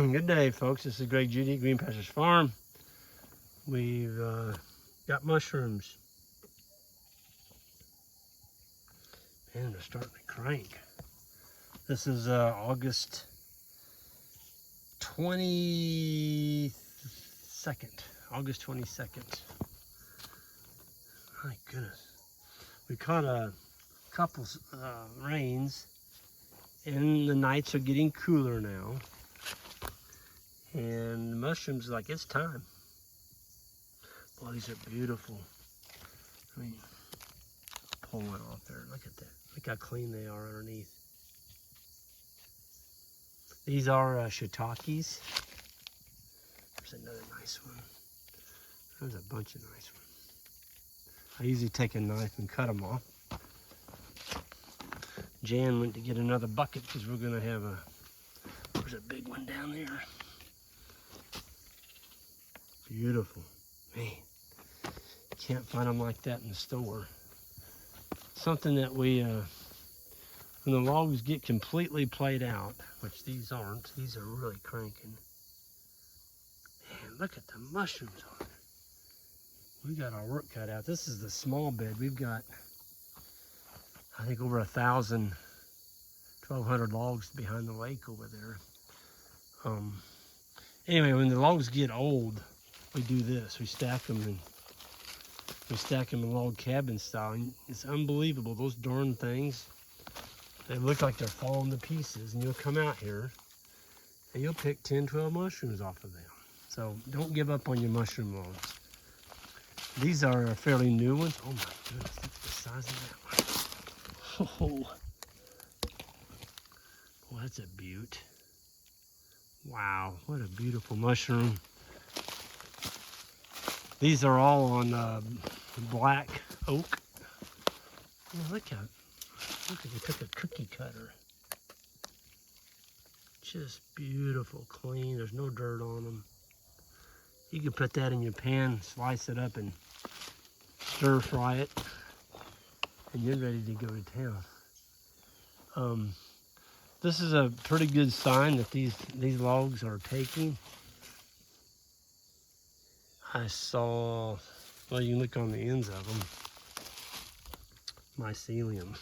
Good day, folks. This is Greg Judy at Green Pastures Farm. We've got mushrooms. Man, they're starting to crank. This is August 22nd. August 22nd. My goodness. We caught a couple rains, and the nights are getting cooler now. And the mushrooms, like, it's time. Boy, these are beautiful. I mean, pull one off there. Look at that. Look how clean they are underneath. These are shiitakes. There's another nice one. There's a bunch of nice ones. I usually take a knife and cut them off. Jan went to get another bucket because we're going to have there's a big one down there. Beautiful. Man, can't find them like that in the store. Something that we, when the logs get completely played out, which these aren't, these are really cranking. Man, look at the mushrooms on it. We got our work cut out. This is the small bed. We've got, I think, over 1,000, 1,200 logs behind the lake over there. Anyway, when the logs get old, we do this. We stack them in log cabin style. And it's unbelievable. Those darn things, they look like they're falling to pieces. And you'll come out here and you'll pick 10, 12 mushrooms off of them. So don't give up on your mushroom logs. These are fairly new ones. Oh my goodness, look at the size of that one. Oh, well, that's a beaut. Wow, what a beautiful mushroom. These are all on black oak. Oh, look like they took a cookie cutter. Just beautiful, clean. There's no dirt on them. You can put that in your pan, slice it up, and stir fry it, and you're ready to go to town. This is a pretty good sign that these logs are taking. I saw, well, you can look on the ends of them, mycelium.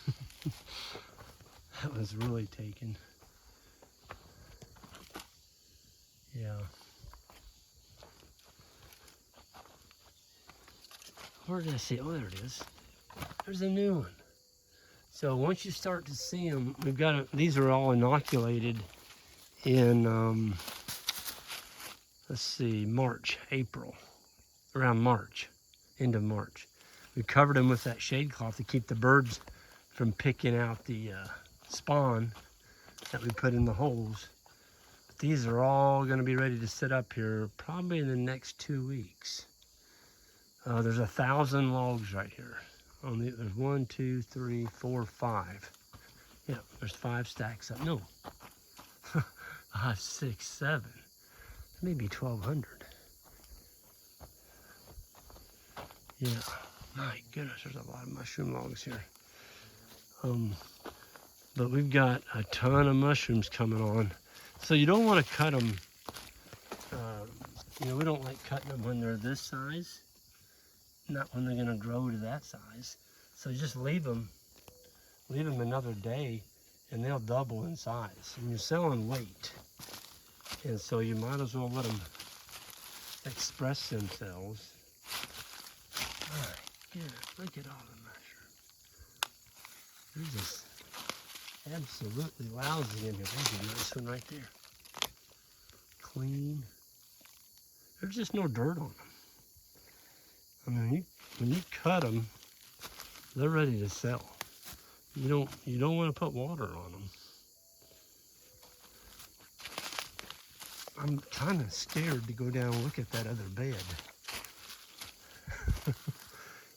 That was really taken. Yeah. Where did I see? Oh, there it is. There's a new one. So once you start to see them, we've got these are all inoculated in, let's see, March, April, around March, end of March. We covered them with that shade cloth to keep the birds from picking out the spawn that we put in the holes. But these are all going to be ready to sit up here probably in the next 2 weeks. There's 1,000 logs right here. There's 1, 2, 3, 4, 5. Yeah, there's 5 stacks up. No, 5, 6, 7. Maybe 1,200. Yeah, my goodness, there's a lot of mushroom logs here. But we've got a ton of mushrooms coming on. So you don't want to cut them, we don't like cutting them when they're this size. Not when they're going to grow to that size. So just leave them another day and they'll double in size. And you're selling weight. And so you might as well let them express themselves. My goodness, look at all the mushrooms. They're just absolutely lousy in here. There's a nice one right there. Clean. There's just no dirt on them. I mean, when you cut them, they're ready to sell. You don't want to put water on them. I'm kind of scared to go down and look at that other bed.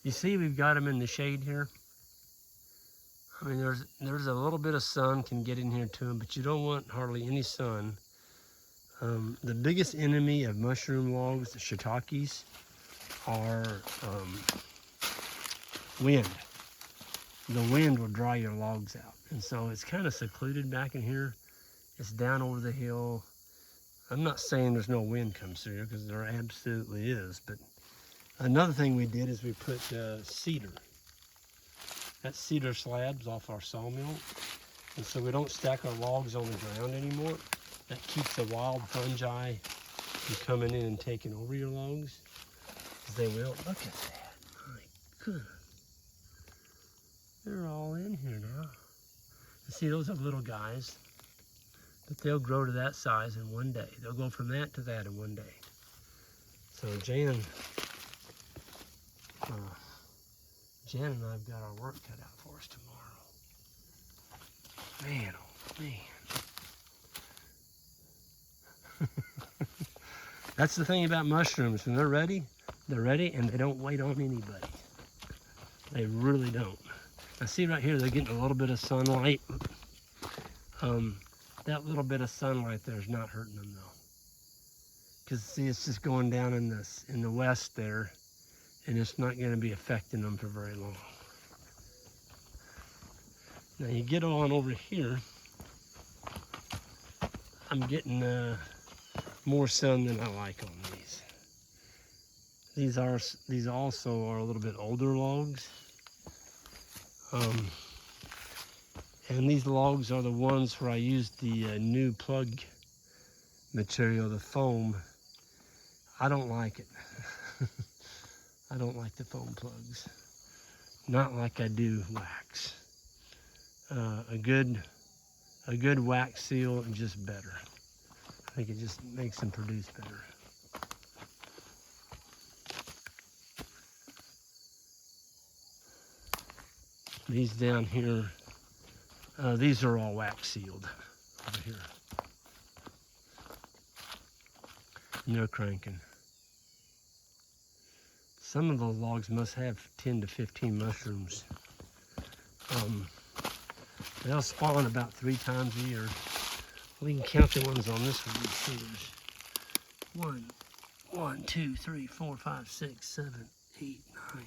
You see, we've got them in the shade here. I mean, there's a little bit of sun can get in here to them, but you don't want hardly any sun. The biggest enemy of mushroom logs, the shiitakes, are wind. The wind will dry your logs out. And so it's kind of secluded back in here. It's down over the hill. I'm not saying there's no wind comes through, because there absolutely is, but another thing we did is we put cedar. That's cedar slabs off our sawmill. And so we don't stack our logs on the ground anymore. That keeps the wild fungi from coming in and taking over your logs. Because they will. Look at that. My goodness. They're all in here now. You see, those are little guys. But they'll grow to that size in one day. They'll go from that to that in one day. So Jan and I have got our work cut out for us tomorrow. Man, oh man. That's the thing about mushrooms. When they're ready and they don't wait on anybody. They really don't. Now see right here, they're getting a little bit of sunlight. That little bit of sunlight there is not hurting them though. Because see, it's just going down in the west there, and it's not going to be affecting them for very long. Now you get on over here, I'm getting more sun than I like on these. These also are a little bit older logs. And these logs are the ones where I used the new plug material, the foam. I don't like it. I don't like the foam plugs. Not like I do wax. A good wax seal is just better. I think it just makes them produce better. These down here, these are all wax sealed over here. And they're cranking. Some of those logs must have 10 to 15 mushrooms. They'll spawn about 3 times a year. We can count the ones on this one. See, there's 1, 2, 3, 4, 5, 6, 7, 8, 9,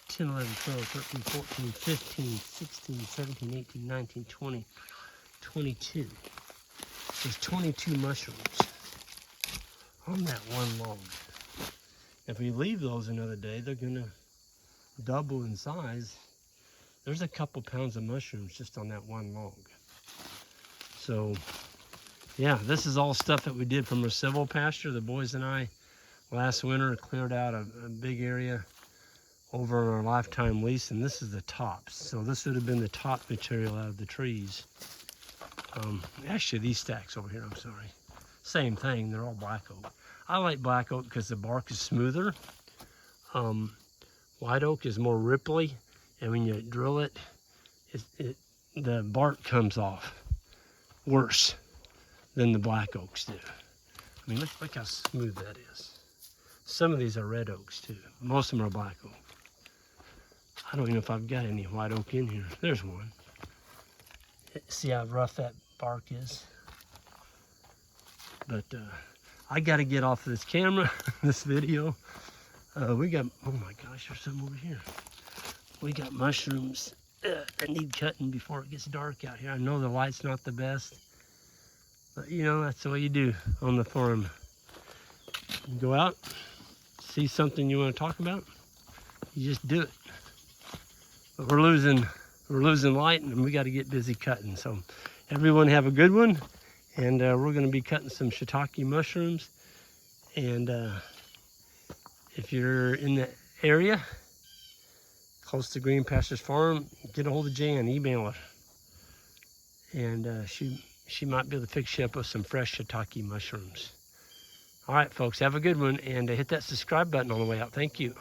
10, 11, 12, 13, 14, 15, 16, 17, 18, 19, 20, 22. There's 22 mushrooms on that one log. If we leave those another day, they're gonna double in size. There's a couple pounds of mushrooms just on that one log. So, yeah, this is all stuff that we did from our civil pasture. The boys and I last winter cleared out a big area over on our lifetime lease, and this is the tops. So this would have been the top material out of the trees. Actually, these stacks over here, I'm sorry. Same thing, they're all black oak. I like black oak because the bark is smoother. White oak is more ripply, and when you drill it, the bark comes off worse than the black oaks do. I mean, look how smooth that is. Some of these are red oaks too. Most of them are black oak. I don't even know if I've got any white oak in here. There's one. See how rough that bark is? But I got to get off of this camera, this video. We got, oh my gosh, there's some over here. We got mushrooms that need cutting before it gets dark out here. I know the light's not the best, but you know, that's the way you do on the farm. You go out, see something you want to talk about, you just do it. But we're losing light, and we got to get busy cutting. So everyone have a good one, and we're going to be cutting some shiitake mushrooms. And if you're in the area close to Green Pastures Farm, get a hold of Jan, email her, and she might be able to fix you up with some fresh shiitake mushrooms. All right, folks, have a good one, and hit that subscribe button on the way out. Thank you.